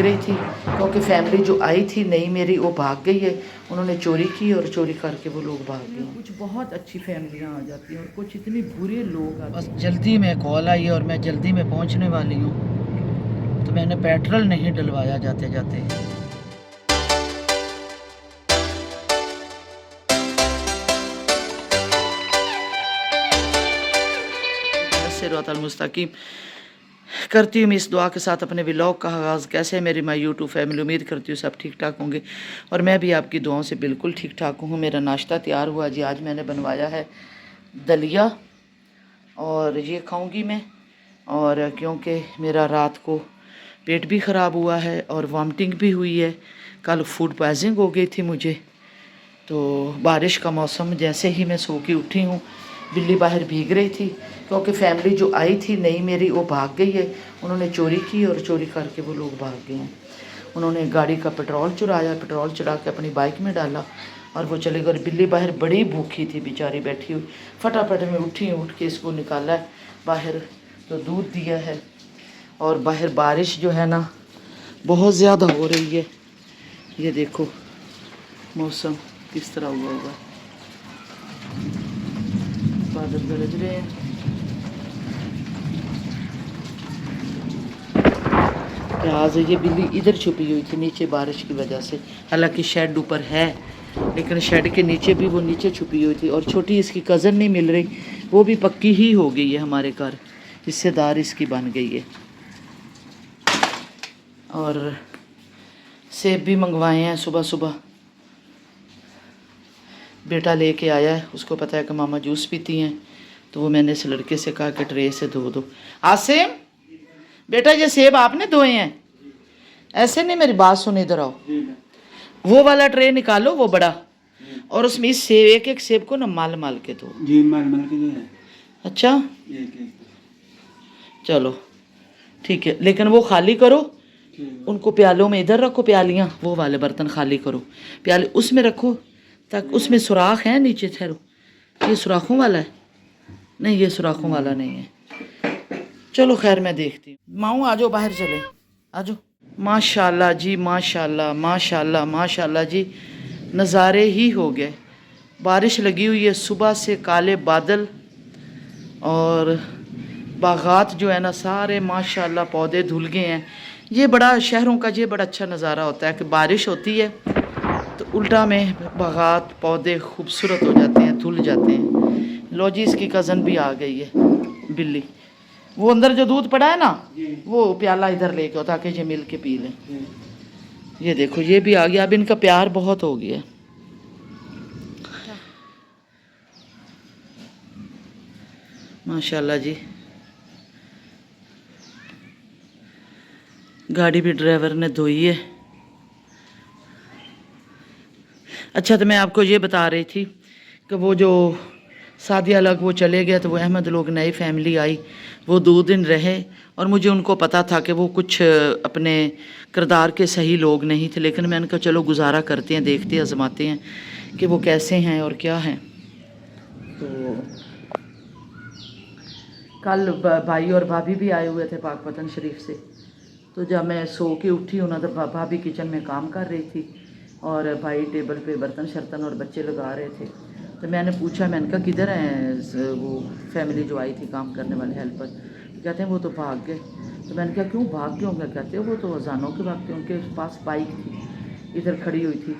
भीग रही थी क्योंकि फैमिली जो आई थी नई मेरी वो भाग गई है। उन्होंने चोरी की और चोरी करके वो लोग भाग गए। कुछ बहुत अच्छी फैमिलियाँ आ जाती हैं और कुछ इतने बुरे लोग आते हैं। बस जल्दी में कॉल आई है और मैं जल्दी में पहुंचने वाली हूँ, तो मैंने पेट्रोल नहीं डलवाया जाते जाते। मुस्तकीम करती हूँ मैं इस दुआ के साथ अपने व्लॉग का आगाज़। कैसे है मेरी माई यूट्यूब फैमिली, उम्मीद करती हूँ सब ठीक ठाक होंगे और मैं भी आपकी दुआओं से बिल्कुल ठीक ठाक हूँ। मेरा नाश्ता तैयार हुआ जी। आज मैंने बनवाया है दलिया और ये खाऊंगी मैं, और क्योंकि मेरा रात को पेट भी ख़राब हुआ है और वॉमिटिंग भी हुई है। कल फूड पॉइजनिंग हो गई थी मुझे। तो बारिश का मौसम, जैसे ही मैं सो के उठी हूँ बिल्ली बाहर भीग रही थी क्योंकि फैमिली जो आई थी नई मेरी वो भाग गई है। उन्होंने चोरी की और चोरी करके वो लोग भाग गए हैं। उन्होंने गाड़ी का पेट्रोल चुराया, पेट्रोल चुरा के अपनी बाइक में डाला और वो चले गए। बिल्ली बाहर बड़ी भूखी थी बेचारी बैठी हुई। फटाफट में उठी, उठ के इसको निकाला है बाहर, तो दूध दिया है। और बाहर बारिश जो है ना बहुत ज़्यादा हो रही है। ये देखो मौसम किस तरह हुआ होगा, बादल गरज रहे हैं। प्याज, ये बिल्ली इधर छुपी हुई थी नीचे बारिश की वजह से, हालांकि शेड ऊपर है लेकिन शेड के नीचे भी वो नीचे छुपी हुई थी। और छोटी इसकी कज़न नहीं मिल रही, वो भी पक्की ही हो गई है हमारे घर, हिस्सेदार इसकी बन गई है। और सेब भी मंगवाए हैं सुबह सुबह, बेटा लेके आया है, उसको पता है कि मामा जूस पीती हैं, तो वो मैंने इस लड़के से कहा कि ट्रे से धो दो। आसिम बेटा ये सेब आपने धोए हैं? ऐसे नहीं, मेरी बात सुन, इधर आओ। वो वाला ट्रे निकालो, वो बड़ा, और उसमें इस सेब, एक एक सेब को ना माल माल के दो। जी माल माल के दो। अच्छा एक चलो ठीक है, लेकिन वो खाली करो, उनको प्यालों में इधर रखो, प्यालियाँ वो वाले बर्तन खाली करो, प्याले उसमें रखो ताकि उसमें सुराख है नीचे। ठहरो, ये सुराखों वाला है? नहीं ये सुराखों वाला नहीं है। चलो खैर मैं देखती हूँ। माऊ आ जाओ, बाहर चले आ जाओ। माशाल्लाह जी, माशाल्लाह माशाल्लाह माशाल्लाह जी, नज़ारे ही हो गए। बारिश लगी हुई है सुबह से, काले बादल, और बागात जो है ना सारे माशाल्लाह पौधे धुल गए हैं। ये बड़ा शहरों का ये बड़ा अच्छा नज़ारा होता है कि बारिश होती है तो उल्टा में बागात पौधे खूबसूरत हो जाते हैं, धुल जाते हैं। लो जी इसकी कज़न भी आ गई है बिल्ली। वो अंदर जो दूध पड़ा है ना वो प्याला इधर लेके आओ ताकि ये मिल के पी लें। ये देखो ये भी आ गया। अब इनका प्यार बहुत हो गया। माशाल्लाह जी, गाड़ी भी ड्राइवर ने धोई है। अच्छा तो मैं आपको ये बता रही थी कि वो जो सादिया अलग वो चले गए, तो वो अहमद लोग नई फैमिली आई, वो 2 दिन रहे और मुझे उनको पता था कि वो कुछ अपने किरदार के सही लोग नहीं थे, लेकिन मैंने कहा चलो गुजारा करते हैं, देखते हैं, आजमाते हैं कि वो कैसे हैं और क्या हैं। तो कल भाई और भाभी भी आए हुए थे पाकपतन शरीफ से, तो जब मैं सो के उठी हूँ ना तो भाभी किचन में काम कर रही थी और भाई टेबल पे बर्तन शर्तन और बच्चे लगा रहे थे। तो मैंने पूछा, मैंने कहा किधर हैं वो फैमिली जो आई थी काम करने वाले हेल्पर? तो कहते हैं वो तो भाग गए। तो मैंने कहा क्यों भाग गए होंगे? कहते हैं वो तो अजानों के वक्त उनके पास बाइक थी इधर खड़ी हुई थी।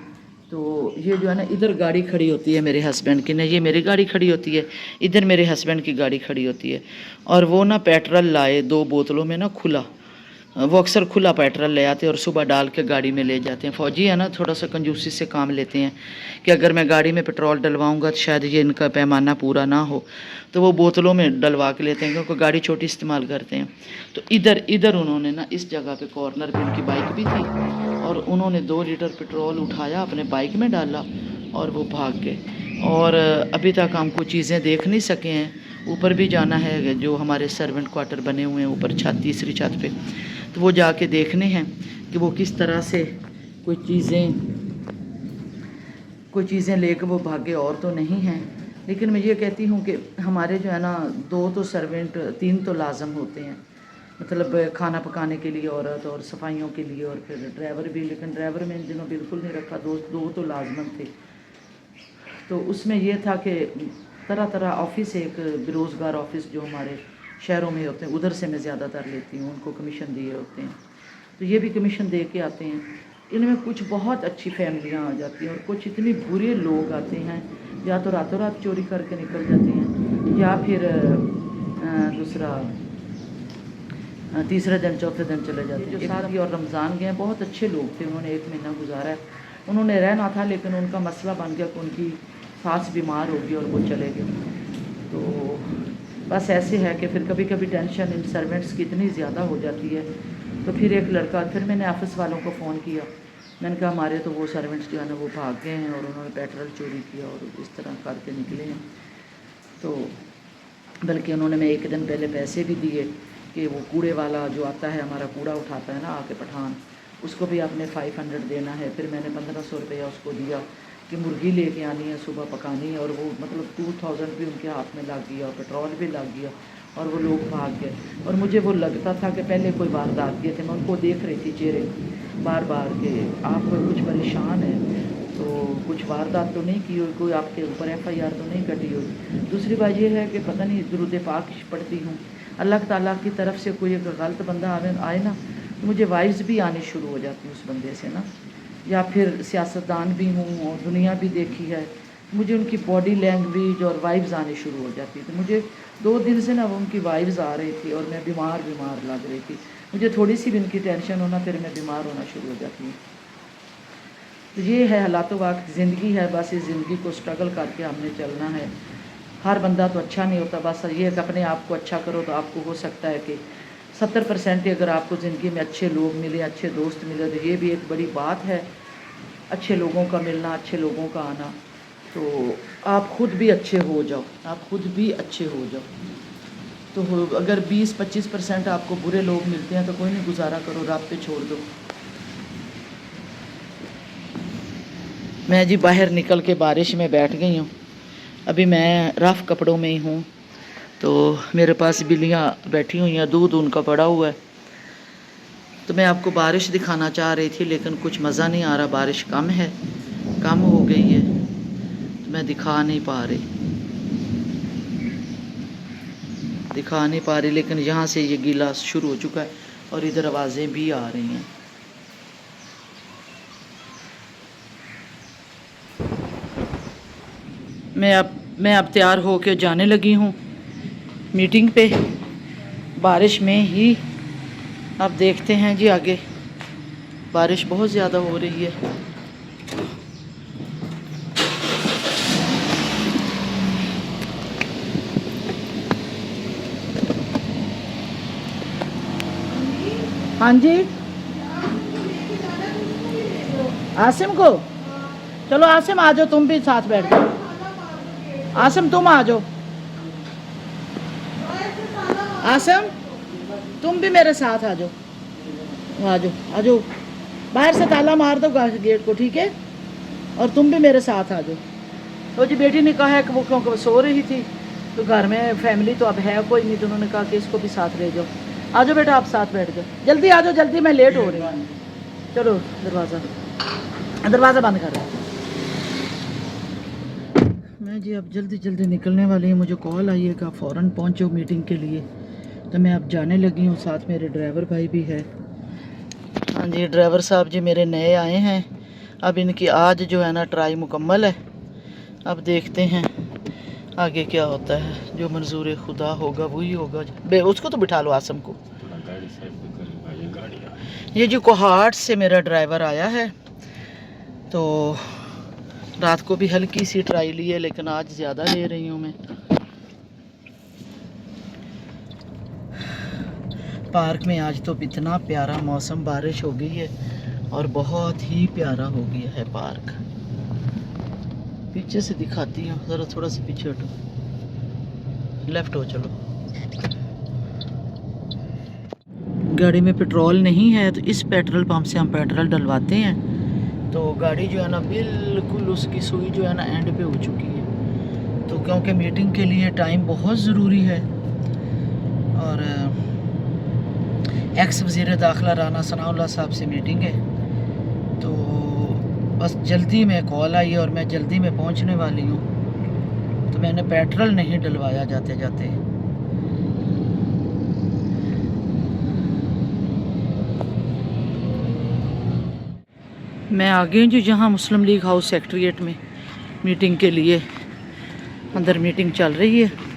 तो ये जो है ना इधर गाड़ी खड़ी होती है मेरे हस्बैंड की, ना ये मेरी गाड़ी खड़ी होती है, इधर मेरे हस्बैंड की गाड़ी खड़ी होती है। और वो ना पेट्रोल लाए 2 बोतलों में ना खुला, वो अक्सर खुला पेट्रोल ले आते हैं और सुबह डाल के गाड़ी में ले जाते हैं। फ़ौजी है ना, थोड़ा सा कंजूसी से काम लेते हैं कि अगर मैं गाड़ी में पेट्रोल डलवाऊंगा तो शायद ये इनका पैमाना पूरा ना हो, तो वो बोतलों में डलवा के लेते हैं क्योंकि गाड़ी छोटी इस्तेमाल करते हैं। तो इधर उन्होंने ना इस जगह पे कॉर्नर पे उनकी बाइक भी थी और उन्होंने 2 लीटर पेट्रोल उठाया अपने बाइक में डाला और वो भाग गए। और अभी तक हम कुछ चीज़ें देख नहीं सके हैं। ऊपर भी जाना है, जो हमारे सर्वेंट क्वार्टर बने हुए हैं ऊपर छत, तीसरी छत पे, तो वो जाके देखने हैं कि वो किस तरह से कोई चीज़ें लेकर वो भागे और तो नहीं हैं। लेकिन मैं ये कहती हूँ कि हमारे जो है ना 2 तो सर्वेंट, 3 तो लाजम होते हैं, मतलब खाना पकाने के लिए औरत और सफाइयों के लिए, और फिर ड्राइवर भी, लेकिन ड्राइवर में इन दिनों बिल्कुल नहीं रखा, दो तो लाजमन थे। तो उसमें ये था कि तरह तरह ऑफ़िस, एक बेरोज़गार ऑफ़िस जो हमारे शहरों में होते हैं उधर से मैं ज़्यादातर लेती हूँ, उनको कमीशन दिए होते हैं, तो ये भी कमीशन दे के आते हैं। इनमें कुछ बहुत अच्छी फैमिलियाँ आ जाती हैं और कुछ इतने बुरे लोग आते हैं, या तो रातों रात चोरी करके निकल जाते हैं, या फिर तीसरे दिन चौथे दिन चले जाते हैं। जो शादी और रमज़ान गए बहुत अच्छे लोग थे, उन्होंने 1 महीना गुजारा है, उन्होंने रहना था, लेकिन उनका मसला बन गया कि उनकी सास बीमार हो गई और वो चले गए। तो बस ऐसे है कि फिर कभी कभी टेंशन इन सर्वेंट्स की इतनी ज़्यादा हो जाती है। तो फिर एक लड़का, फिर मैंने ऑफिस वालों को फ़ोन किया, मैंने कहा हमारे तो वो सर्वेंट्स जो है ना वो भाग गए हैं और उन्होंने पेट्रोल चोरी किया और इस तरह करके निकले हैं। तो बल्कि उन्होंने मैं 1 दिन पहले पैसे भी दिए कि वो कूड़े वाला जो आता है हमारा कूड़ा उठाता है ना आके पठान, उसको भी आपने 500 देना है। फिर मैंने 1500 रुपया उसको दिया कि मुर्गी लेके आनी है, सुबह पकानी है, और वो मतलब 2000 भी उनके हाथ में लग गया, पेट्रोल भी लग गया और वो लोग भाग गए। और मुझे वो लगता था कि पहले कोई वारदात किए थे, मैं उनको देख रही थी चेहरे बार बार कि आप कुछ परेशान हैं, तो कुछ वारदात तो नहीं की हुई, कोई आपके ऊपर FIR तो नहीं कटी हुई। दूसरी बात ये है कि पता नहीं दुरूद पाक पढ़ती हूँ, अल्लाह ताला की तरफ से कोई एक गलत बंदा आए ना, तो मुझे वाइब्स भी आनी शुरू हो जाती है उस बंदे से ना, या फिर सियासतदान भी हूँ और दुनिया भी देखी है, मुझे उनकी बॉडी लैंग्वेज और वाइब्स आनी शुरू हो जाती थी। मुझे 2 दिन से ना वो उनकी वाइब्स आ रही थी और मैं बीमार लग रही थी, मुझे थोड़ी सी भी उनकी टेंशन होना फिर मैं बीमार होना शुरू हो जाती हूँ। तो ये है हालात वक्त, ज़िंदगी है, बस इस ज़िंदगी को स्ट्रगल करके हमने चलना है। हर बंदा तो अच्छा नहीं होता, बस ये है कि अपने आप को अच्छा करो तो आपको हो सकता है कि 70% अगर आपको ज़िंदगी में अच्छे लोग मिले, अच्छे दोस्त मिले, तो ये भी एक बड़ी बात है, अच्छे लोगों का मिलना, अच्छे लोगों का आना। तो आप खुद भी अच्छे हो जाओ, आप खुद भी अच्छे हो जाओ। तो अगर 20-25% आपको बुरे लोग मिलते हैं तो कोई नहीं, गुजारा करो, रब पे छोड़ दो। मैं जी बाहर निकल के बारिश में बैठ गई हूँ, अभी मैं रफ़ कपड़ों में ही हूँ, तो मेरे पास बिल्लियाँ बैठी हुई हैं, दूध उनका पड़ा हुआ है। तो मैं आपको बारिश दिखाना चाह रही थी, लेकिन कुछ मज़ा नहीं आ रहा, बारिश कम हो गई है, तो मैं दिखा नहीं पा रही, लेकिन यहाँ से ये गीला शुरू हो चुका है और इधर आवाज़ें भी आ रही हैं। मैं अब तैयार हो के जाने लगी हूँ मीटिंग पे, बारिश में ही। अब देखते हैं जी आगे, बारिश बहुत ज़्यादा हो रही है। हाँ जी, आसिम को, चलो आसिम आ जाओ, तुम भी साथ बैठ जाओ। आसिम तुम आ जाओ, आसिम तुम भी मेरे साथ आ जाओ, आ जाओ, बाहर से ताला मार दो गेट को, ठीक है, और तुम भी मेरे साथ आ जाओ। तो जी बेटी ने कहा है कि वो क्योंकि सो रही थी, तो घर में फैमिली तो अब है कोई नहीं, तो उन्होंने कहा कि इसको भी साथ ले जाओ। आ जाओ बेटा, आप साथ बैठ जाओ, जल्दी आ जाओ, जल्दी, मैं लेट हो रही हूँ। चलो दरवाज़ा बंद कर रहा। मैं जी अब जल्दी निकलने वाली हूँ, मुझे कॉल आई है कि आप फ़ौरन पहुँचो मीटिंग के लिए, तो मैं अब जाने लगी हूँ, साथ मेरे ड्राइवर भाई भी है। हाँ जी, ड्राइवर साहब जी मेरे नए आए हैं, अब इनकी आज जो है ना ट्राई मुकम्मल है, अब देखते हैं आगे क्या होता है, जो मंजूर खुदा होगा वही होगा। उसको तो बिठा लो, आसम को। ये जो कोहाट से मेरा ड्राइवर आया है, तो रात को भी हल्की सी ट्राई ली है, लेकिन आज ज़्यादा ले रही हूँ मैं। पार्क में आज तो इतना प्यारा मौसम, बारिश हो गई है और बहुत ही प्यारा हो गया है पार्क। पीछे से दिखाती हूँ ज़रा, थोड़ा सा पीछे हटो, लेफ्ट हो चलो। गाड़ी में पेट्रोल नहीं है, तो इस पेट्रोल पंप से हम पेट्रोल डलवाते हैं, तो गाड़ी जो है ना बिल्कुल उसकी सुई जो है ना एंड पे हो चुकी है। तो क्योंकि मीटिंग के लिए टाइम बहुत ज़रूरी है और एक्स वज़ीर दाखिला राना सनाउल्लाह साहब से मीटिंग है, तो बस जल्दी में कॉल आई और मैं जल्दी में पहुंचने वाली हूँ। तो मैंने पेट्रोल नहीं डलवाया जाते जाते। मैं आ गई हूँ जो जहाँ मुस्लिम लीग हाउस सेक्रेटेरिएट में मीटिंग के लिए। अंदर मीटिंग चल रही है।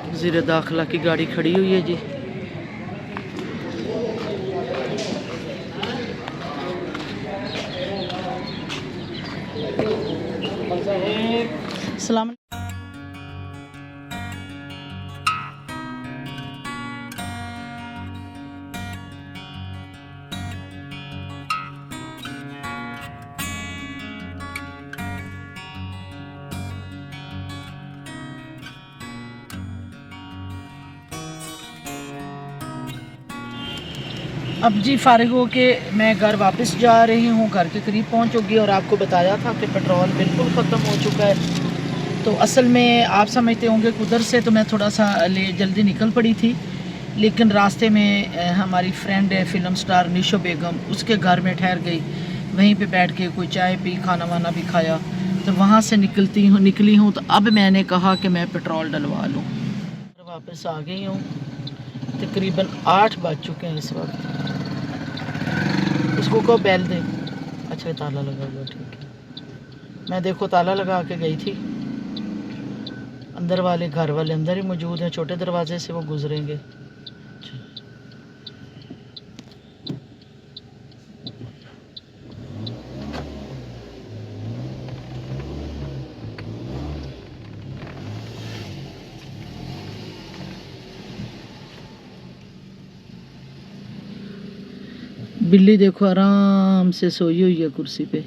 वज़ीर दाखिला की गाड़ी खड़ी हुई है जी। सलाम। अब जी फ़ारिग हो के मैं घर वापस जा रही हूँ, घर के करीब पहुँच चुकी और आपको बताया था कि पेट्रोल बिल्कुल ख़त्म हो चुका है। तो असल में आप समझते होंगे उधर से तो मैं थोड़ा सा जल्दी निकल पड़ी थी, लेकिन रास्ते में हमारी फ्रेंड है फ़िल्म स्टार निशो बेगम, उसके घर में ठहर गई। वहीं पे बैठ के कोई चाय पी, खाना वाना भी खाया। तो वहाँ से निकली हूँ तो अब मैंने कहा कि मैं पेट्रोल डलवा लूँ। वापस आ गई हूँ। तकरीबन 8 बज चुके हैं इस वक्त। उसको को बैल दे। अच्छा ताला लगा हुआ, ठीक है। मैं देखो ताला लगा के गई थी। अंदर वाले घर वाले अंदर ही मौजूद हैं, छोटे दरवाजे से वो गुजरेंगे। बिल्ली देखो आराम से सोई हुई है कुर्सी पे।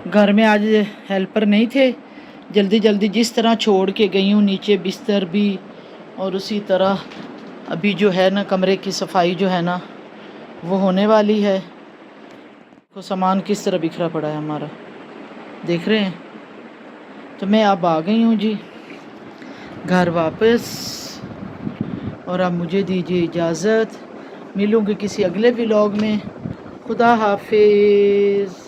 घर में आज हेल्पर नहीं थे, जल्दी जल्दी जिस तरह छोड़ के गई हूँ, नीचे बिस्तर भी और उसी तरह अभी जो है ना कमरे की सफाई जो है ना वो होने वाली है। तो सामान किस तरह बिखरा पड़ा है हमारा, देख रहे हैं। तो मैं अब आ गई हूँ जी घर वापस, और अब मुझे दीजिए इजाज़त। मिलूँगी किसी अगले व्लॉग में। खुदा हाफिज़।